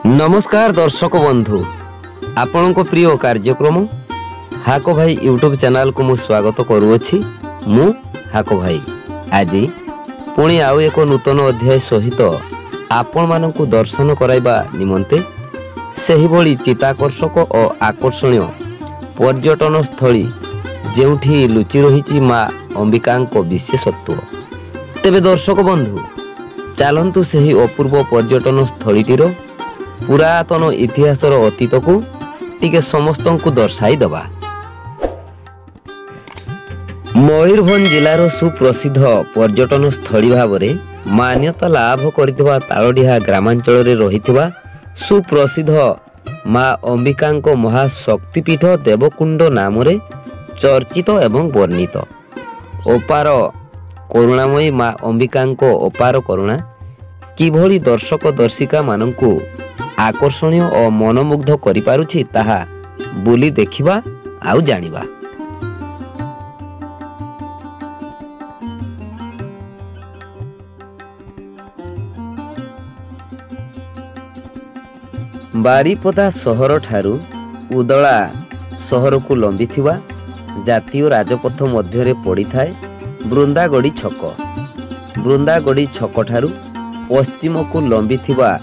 नमस्कार दर्शक बंधु आपण प्रिय कार्यक्रम हाको भाई यूट्यूब चैनल को मु स्वागत करुअछि। मु हाको भाई आज पुणी आउ एक नूतन अध्याय सहित आपण मानकु दर्शन कराइबा निमंते सही भली चित्ताकर्षक और आकर्षणीय पर्यटन स्थली जेउठी लुचि रही माँ अंबिका विशेषत्व। तेबे दर्शक बंधु चलतु सही अपूर्व पर्यटन स्थलीटीर पुरातन इतिहासर अतीत को टिके समस्त को दर्शाई दबा। मयूरभंज जिलार सुप्रसिद्ध पर्यटन स्थली भाव में मान्यता लाभ करथिबा तालडीहा ग्रामांचल रे रहिथिबा सुप्रसिद्ध माँ अंबिका महाशक्तिपीठ देवकुंड नाम रे चर्चित एवं वर्णित। अपार करुणामयी माँ अंबिका अपार करुणा किभली दर्शक दर्शिका मानंकु आकर्षणीय और मनमुग्ध करि पारुछि ताहा बुली देखिबा आउ जानिबा। बारीपदा सहर ठारू उदला सहर को लंबी थिबा जातीय राजपथ मध्य पड़ी थाए बृंदागड़ी छक। बृंदागड़ी छक ठारू पश्चिम को लंबी थिबा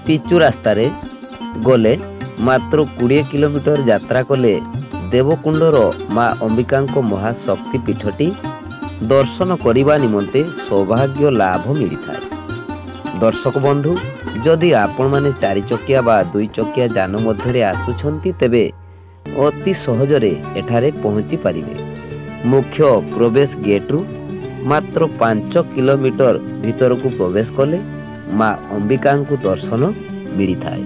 पिचु रास्तार गले मात्र 20 किलोमीटर यात्रा कले देवकुंडर माँ अंबिका महाशक्ति पीठटी दर्शन करने निमंते सौभाग्य लाभ मिलता है। दर्शक बंधु जदि आपण माने 4 चकिया बा 2 चकिया जान मध्य आसुछंती तेबे अति सहजरे एठारे पहुंची पारिबे। मुख्य प्रवेश गेट्रु मात्र 5 किलोमीटर भीतर को प्रवेश कले माँ अंबिका को दर्शन मिली थाए।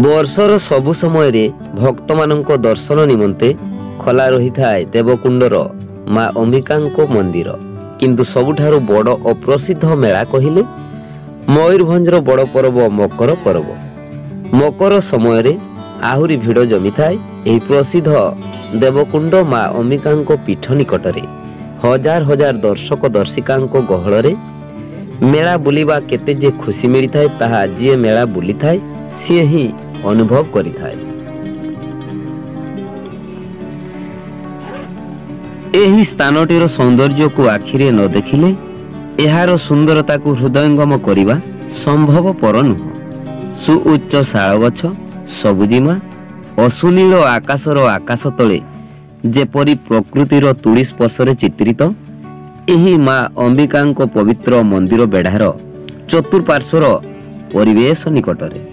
वर्षर सबु समय रे भक्त मानक दर्शन निमंते खला रही थाए देवकुंडर माँ अंबिका मंदिर। किंतु सबुठारु बड़ अप्रसिद्ध मेला कहिले मयूरभंजर बड़ पर्व मकर पर्व। मकर समय रे आहुरी भिड़ जमी थाए एही प्रसिद्ध देवकुंड माँ अंबिका पीठ निकटरे। हजार हजार दर्शक दर्शिका गहल रे मेला बुलिबा केते जे खुशी मिली थाए ताहा जे मेला बुली थाए सी ही अनुभव करि थाए। एही स्थानटीर सौंदर्य को आखिरे न देखिले एहार सुंदरता को हृदयंगम करिबा संभवपर नुह। सुउच्च शाल गछ सबुजिमा असुनील आकाशर आकाश तले जेपरी प्रकृतिर तुली स्पर्शरे चित्रित एही माँ अंबिका पवित्र मंदिर बेढ़ार चतुर्पार्श्वर परिवेश निकटरे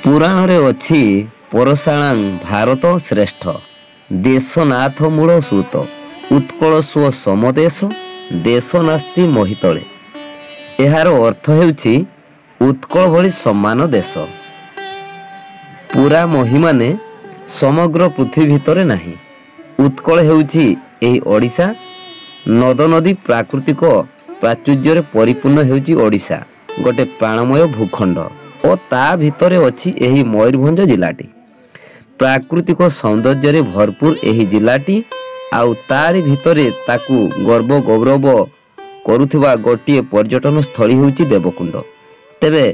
ପୁରାଣରେ ଅଛି ପରଶାଣାଂ ଭାରତ ଶ୍ରେଷ୍ଠ ଦେଶନାଥ ମୂଳ ସୃତ ଉତ୍କଳ ସୁଅ ସମଦେଶ ଦେଶ ନାସ୍ତି ମହିତଳେ। ଏହାର ଅର୍ଥ ହେଉଛି ଉତ୍କଳ ଭଳି ସମାନ ଦେଶ। ପୁରା ମହିମାନେ ସମଗ୍ର ପୃଥିବୀ ଭିତରେ ନାହିଁ। ଉତ୍କଳ ହେଉଛି ଏହି ଓଡ଼ିଶା। ନଦ ନଦୀ ପ୍ରାକୃତିକ ପ୍ରାଚୁର୍ଯ୍ୟରେ ପରିପୂର୍ଣ୍ଣ ହେଉଛି ଓଡ଼ିଶା, ଗୋଟେ ପ୍ରାଣମୟ ଭୂଖଣ୍ଡ ଓ ତା ଭିତରେ ଅଛି ଏହି ମୟୂରଭଞ୍ଜ ଜିଲ୍ଲାଟି। ପ୍ରାକୃତିକ ସୌନ୍ଦର୍ଯ୍ୟରେ ଭରପୁର ଏହି ଜିଲ୍ଲାଟି, ଆଉ ତାରି ଭିତରେ ତାକୁ ଗର୍ବ ଗୌରବ କରୁଥିବା ଗୋଟିଏ ପର୍ଯ୍ୟଟନ ସ୍ଥଳୀ ହେଉଛି ଦେବକୁଣ୍ଡ। ତେବେ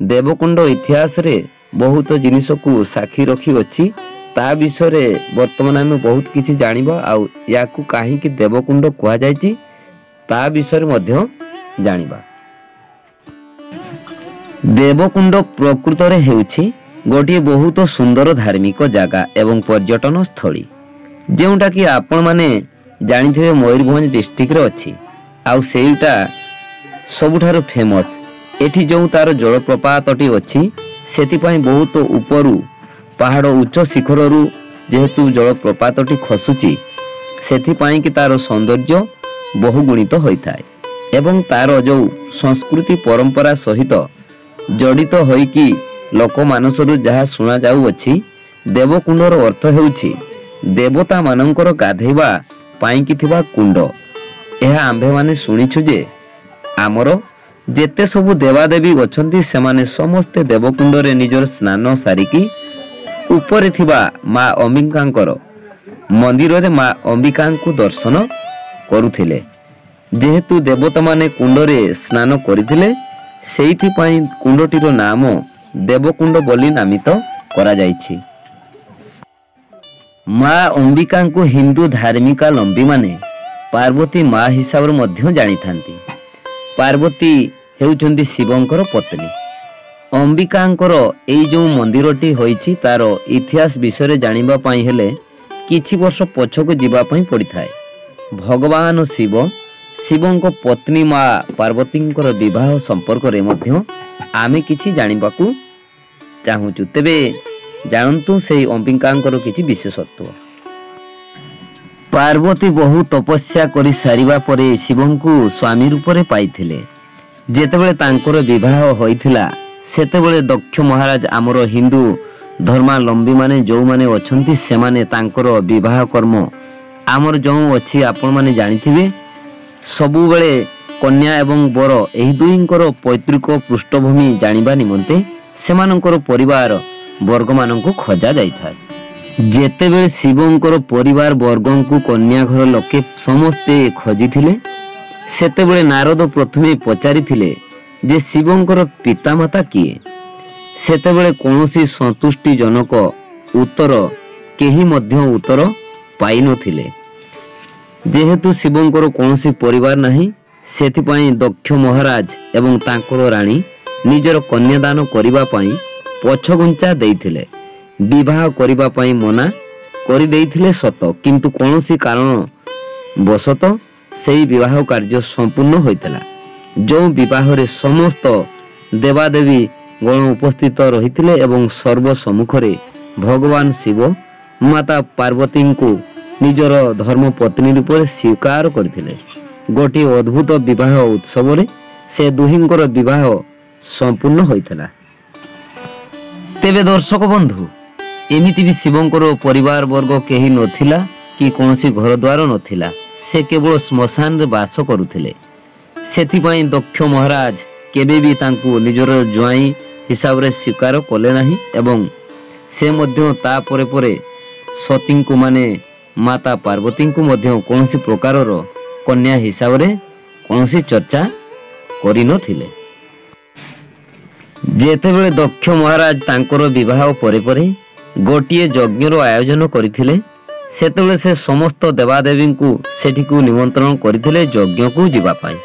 ଦେବକୁଣ୍ଡ ଇତିହାସରେ ବହୁତ ଜିନିଷକୁ ସାକ୍ଷୀ ରଖିଅଛି। ତା ବିଷୟରେ ବର୍ତ୍ତମାନ ଆମେ ବହୁତ କିଛି ଜାଣିବା, ଆଉ ୟାକୁ କାହିଁକି ଦେବକୁଣ୍ଡ କୁହାଯାଇଛି ତା ବିଷୟରେ ମଧ୍ୟ ଜାଣିବା। ଦେବକୁଣ୍ଡ ପ୍ରକୃତରେ ହେଉଛି ଗୋଟିଏ ବହୁତ ସୁନ୍ଦର ଧାର୍ମିକ ଜାଗା ଏବଂ ପର୍ଯ୍ୟଟନ ସ୍ଥଳୀ, ଯେଉଁଟାକି ଆପଣମାନେ ଜାଣିଥିବେ ମୟୂରଭଞ୍ଜ ଡିଷ୍ଟ୍ରିକ୍ଟରେ ଅଛି। ଆଉ ସେଇଟା ସବୁଠାରୁ ଫେମସ୍। ଏଠି ଯେଉଁ ତାର ଜଳପ୍ରପାତଟି ଅଛି ସେଥିପାଇଁ ବହୁତ ଉପରୁ ପାହାଡ଼ ଉଚ୍ଚ ଶିଖରରୁ ଯେହେତୁ ଜଳପ୍ରପାତଟି ଖସୁଛି, ସେଥିପାଇଁ କି ତାର ସୌନ୍ଦର୍ଯ୍ୟ ବହୁଗୁଣିତ ହୋଇଥାଏ ଏବଂ ତାର ଯେଉଁ ସଂସ୍କୃତି ପରମ୍ପରା ସହିତ ଜଡ଼ିତ ହୋଇକି ଲୋକମାନସରୁ ଯାହା ଶୁଣାଯାଉଅଛି, ଦେବକୁଣ୍ଡର ଅର୍ଥ ହେଉଛି ଦେବତାମାନଙ୍କର ଗାଧେଇବା ପାଇଁକି ଥିବା କୁଣ୍ଡ। ଏହା ଆମ୍ଭେମାନେ ଶୁଣିଛୁ ଯେ ଆମର ଯେତେ ସବୁ ଦେବାଦେବୀ ଅଛନ୍ତି ସେମାନେ ସମସ୍ତେ ଦେବକୁଣ୍ଡରେ ନିଜର ସ୍ନାନ ସାରିକି ଉପରେ ଥିବା ମା ଅମ୍ବିକାଙ୍କର ମନ୍ଦିରରେ ମା ଅମ୍ବିକାଙ୍କୁ ଦର୍ଶନ କରୁଥିଲେ। ଯେହେତୁ ଦେବତାମାନେ କୁଣ୍ଡରେ ସ୍ନାନ କରିଥିଲେ, ସେଇଥିପାଇଁ କୁଣ୍ଡଟିର ନାମ ଦେବକୁଣ୍ଡ ବୋଲି ନାମିତ କରାଯାଇଛି। ମା ଅମ୍ବିକାଙ୍କୁ ହିନ୍ଦୁ ଧାର୍ମିକାଲମ୍ବୀମାନେ ପାର୍ବତୀ ମା ହିସାବରେ ମଧ୍ୟ ଜାଣିଥାନ୍ତି। ପାର୍ବତୀ ହେଉଛନ୍ତି ଶିବଙ୍କର ପତ୍ନୀ। ଅମ୍ବିକାଙ୍କର ଏଇ ଯେଉଁ ମନ୍ଦିରଟି ହୋଇଛି ତାର ଇତିହାସ ବିଷୟରେ ଜାଣିବା ପାଇଁ ହେଲେ କିଛି ବର୍ଷ ପଛକୁ ଯିବା ପାଇଁ ପଡ଼ିଥାଏ। ଭଗବାନ ଶିବଙ୍କ ପତ୍ନୀ ମା ପାର୍ବତୀଙ୍କର ବିବାହ ସମ୍ପର୍କରେ ମଧ୍ୟ ଆମେ କିଛି ଜାଣିବାକୁ ଚାହୁଁଛୁ। ତେବେ ଜାଣନ୍ତୁ ସେହି ଅମ୍ବିକାଙ୍କର କିଛି ବିଶେଷତ୍ୱ। ପାର୍ବତୀ ବହୁ ତପସ୍ୟା କରି ସାରିବା ପରେ ଶିବଙ୍କୁ ସ୍ୱାମୀ ରୂପରେ ପାଇଥିଲେ। ଯେତେବେଳେ ତାଙ୍କର ବିବାହ ହୋଇଥିଲା ସେତେବେଳେ ଦକ୍ଷ ମହାରାଜ ଆମର ହିନ୍ଦୁ ଧର୍ମାଲମ୍ବୀମାନେ ଯେଉଁମାନେ ଅଛନ୍ତି ସେମାନେ ତାଙ୍କର ବିବାହ କର୍ମ ଆମର ଯେଉଁ ଅଛି ଆପଣମାନେ ଜାଣିଥିବେ, ସବୁବେଳେ କନ୍ୟା ଏବଂ ବର ଏହି ଦୁହିଁଙ୍କର ପୈତୃକ ପୃଷ୍ଠଭୂମି ଜାଣିବା ନିମନ୍ତେ ସେମାନଙ୍କର ପରିବାର ବର୍ଗମାନଙ୍କୁ ଖୋଜା ଯାଇଥାଏ। ଯେତେବେଳେ ଶିବଙ୍କର ପରିବାର ବର୍ଗଙ୍କୁ କନ୍ୟା ଘର ଲୋକେ ସମସ୍ତେ ଖୋଜିଥିଲେ, ସେତେବେଳେ ନାରଦ ପ୍ରଥମେ ପଚାରିଥିଲେ ଯେ ଶିବଙ୍କର ପିତାମାତା କିଏ? ସେତେବେଳେ କୌଣସି ସନ୍ତୁଷ୍ଟିଜନକ ଉତ୍ତର କେହି ମଧ୍ୟ ଉତ୍ତର ପାଇନଥିଲେ। ଯେହେତୁ ଶିବଙ୍କର କୌଣସି ପରିବାର ନାହିଁ, ସେଥିପାଇଁ ଦକ୍ଷ ମହାରାଜ ଏବଂ ତାଙ୍କର ରାଣୀ ନିଜର କନ୍ୟାଦାନ କରିବା ପାଇଁ ପଛଘୁଞ୍ଚା ଦେଇଥିଲେ। ବିବାହ କରିବା ପାଇଁ ମନା କରିଦେଇଥିଲେ ସତ, କିନ୍ତୁ କୌଣସି କାରଣ ବଶତଃ ସେହି ବିବାହ କାର୍ଯ୍ୟ ସମ୍ପୂର୍ଣ୍ଣ ହୋଇଥିଲା। ଯେଉଁ ବିବାହରେ ସମସ୍ତ ଦେବାଦେବୀ ଗଣ ଉପସ୍ଥିତ ରହିଥିଲେ ଏବଂ ସର୍ବ ସମ୍ମୁଖରେ ଭଗବାନ ଶିବ ମାତା ପାର୍ବତୀଙ୍କୁ ନିଜର ଧର୍ମପତ୍ନୀ ରୂପରେ ସ୍ୱୀକାର କରିଥିଲେ। ଗୋଟିଏ ଅଦ୍ଭୁତ ବିବାହ ଉତ୍ସବରେ ସେ ଦୁହିଁଙ୍କର ବିବାହ ସମ୍ପୂର୍ଣ୍ଣ ହୋଇଥିଲା। ତେବେ ଦର୍ଶକ ବନ୍ଧୁ, ଏମିତି ବି ଶିବଙ୍କର ପରିବାର ବର୍ଗ କେହି ନଥିଲା କି କୌଣସି ଘରଦ୍ୱାର ନଥିଲା। ସେ କେବଳ ଶ୍ମଶାନରେ ବାସ କରୁଥିଲେ। ସେଥିପାଇଁ ଦକ୍ଷ ମହାରାଜ କେବେ ବି ତାଙ୍କୁ ନିଜର ଜ୍ୱାଇଁ ହିସାବରେ ସ୍ୱୀକାର କଲେ ନାହିଁ ଏବଂ ସେ ମଧ୍ୟ ତାପରେ ପରେ ସତୀଙ୍କୁ ମାନେ ମାତା ପାର୍ବତୀଙ୍କୁ ମଧ୍ୟ କୌଣସି ପ୍ରକାରର କନ୍ୟା ହିସାବରେ କୌଣସି ଚର୍ଚ୍ଚା କରିନଥିଲେ। ଯେତେବେଳେ ଦକ୍ଷ ମହାରାଜ ତାଙ୍କର ବିବାହ ପରେ ପରେ ଗୋଟିଏ ଯଜ୍ଞର ଆୟୋଜନ କରିଥିଲେ, ସେତେବେଳେ ସେ ସମସ୍ତ ଦେବାଦେବୀଙ୍କୁ ସେଠିକୁ ନିମନ୍ତ୍ରଣ କରିଥିଲେ ଯଜ୍ଞକୁ ଯିବା ପାଇଁ।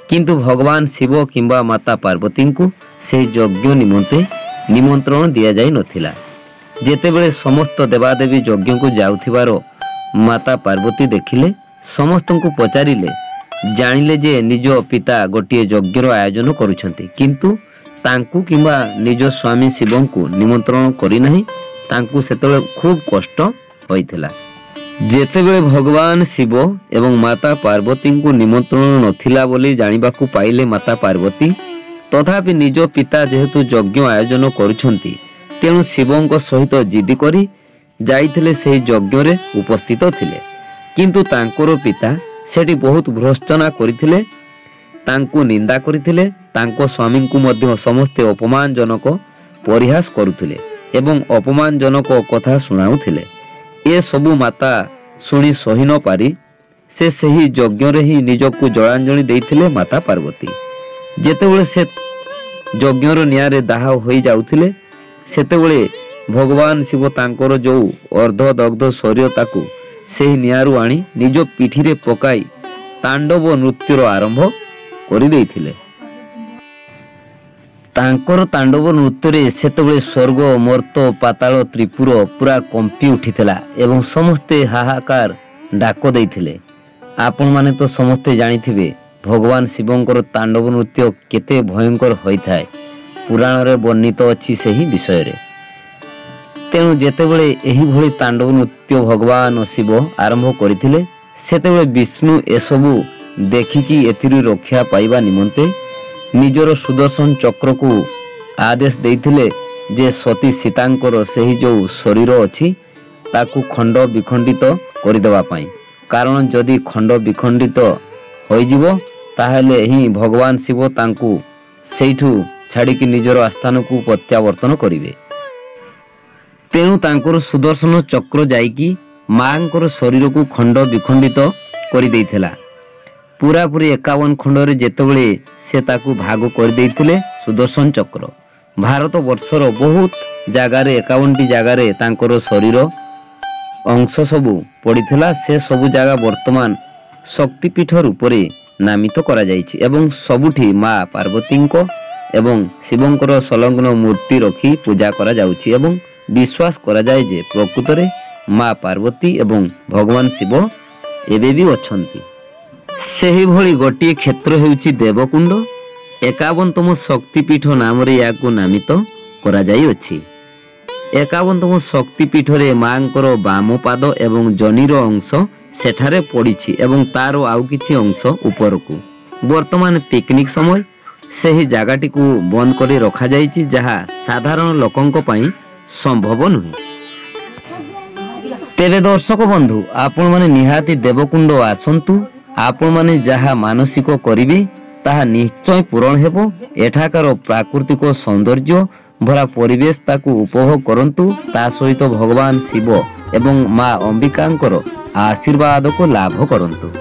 କିନ୍ତୁ ଭଗବାନ ଶିବ କିମ୍ବା ମାତା ପାର୍ବତୀଙ୍କୁ ସେହି ଯଜ୍ଞ ନିମନ୍ତେ ନିମନ୍ତ୍ରଣ ଦିଆଯାଇନଥିଲା। ଯେତେବେଳେ ସମସ୍ତ ଦେବାଦେବୀ ଯଜ୍ଞକୁ ଯାଉଥିବାର ମାତା ପାର୍ବତୀ ଦେଖିଲେ, ସମସ୍ତଙ୍କୁ ପଚାରିଲେ, ଜାଣିଲେ ଯେ ନିଜ ପିତା ଗୋଟିଏ ଯଜ୍ଞର ଆୟୋଜନ କରୁଛନ୍ତି, କିନ୍ତୁ तांकु किंबा निज स्वामी शिव को निमंत्रण करिनाही तांकु सेतबेले खूब कष्ट होइथिला। जेतेबेले भगवान शिव एवं माता पार्वती को निमंत्रण नथिला बोली जानिबाकू पाइले माता पार्वती तथापि निज पिता जेहेतु यज्ञ आयोजन करुछंती तेणु शिवଙ୍କ सहित जिद्दी करी जाइथिले ସେହି यज्ञ उपस्थित थिले। किंतु तांकर पिता सेठी बहुत भ्रष्टना करिथिले, तांकु निंदा करिथिले, तांको स्वामी को मध्य समस्ते अपमानजनक परिहास करुथिले एवं अपमानजनक कथा सुनाउथिले। ए सबु माता सुनी सही न पारी से सही यज्ञ रे ही निजकु जलांजलि देइथिले माता पार्वती। जेतेबेले से यज्ञर नियारे दाह होई जाउथिले सेतेबेले भगवान शिव तांकर जो अर्धदग्ध शरीर ताकू सेही नियारू आनी निज पिठी रे पकाई तांडव नृत्यर आरंभ करि देइथिले। तांकर तांडव नृत्य रे सेतेबेले स्वर्ग मर्त पाताल त्रिपुर पूरा कंपी उठिथिला एवं समस्ते हाहाकार डाक देइथिले। आपण माने तो समस्ते जानिथिबे भगवान शिवंकर तांडव नृत्य केते भयंकर होइथाय, पुराण रे वर्णित अछि सेही विषय रे। तेणु जेतेबेले एही भली तांडव नृत्य भगवान शिव आरंभ करिथिले सेतेबेले विष्णु एसबु देखिकी एथिरु रक्षा पाइबा निमंते निजर सुदर्शन चक्र को आदेश देइथिले जे सती सीतांकर सेही जो शरीर अछि ताकू खंड विखंडित करिदेबा पई। कारण जदि खंड विखंडित होइजिवो ताहेले ही भगवान शिव तांकू सेठू छाड़िकी निजर आस्थान को प्रत्यावर्तन करिवे। तेणु तांकर सुदर्शन चक्र जाइकी मांकर शरीर को खंड विखंडित करि देइथिला। पूरा पूरी 51 खंड रे जेतेबेले से ताकू भाग कर देइथिले सुदर्शन चक्र भारत वर्षर बहुत जगार 51 टी जगार तांकर शरीर अंश सबु पड़िथिला। से सबु जगह वर्तमान शक्तिपीठ रूप रे नामित करा जाइछि एवं सबुठी माँ पार्वती को एवं शिवंकर संलग्न मूर्ति रखी पूजा करा जाउछि एवं विश्वास करा जाय जे प्रकृत रे माँ पार्वती एवं भगवान शिव एबे भी अछंती। सेही भली गोटिए क्षेत्र हेउछि देवकुंड। 51तम शक्तिपीठ नाम रे याकू नामित करा जाई अछि। 51तम शक्तिपीठ रे मांकर बाम पाद एवं जनीर अंश सेठारे पड़िछि एवं तार आउ किछि अंश उपरकू। वर्तमान पिकनिक समय सेही जागाटी को बंद करी रखा जाइछि जहा साधारण लोकंक पई संभव नुहे। तेबे दर्शक बंधु आपण माने निहाती देवकुंड आसंतु। आपण माने जहा मानसिक करिवे ताहा निश्चय पूरण हेबो। एठाकार प्राकृतिक सौंदर्य भरा परिवेश ताकू उपभोग करंतु। ता सहित भगवान शिव एवं माँ अंबिकांकर आशीर्वाद को लाभ करंतु।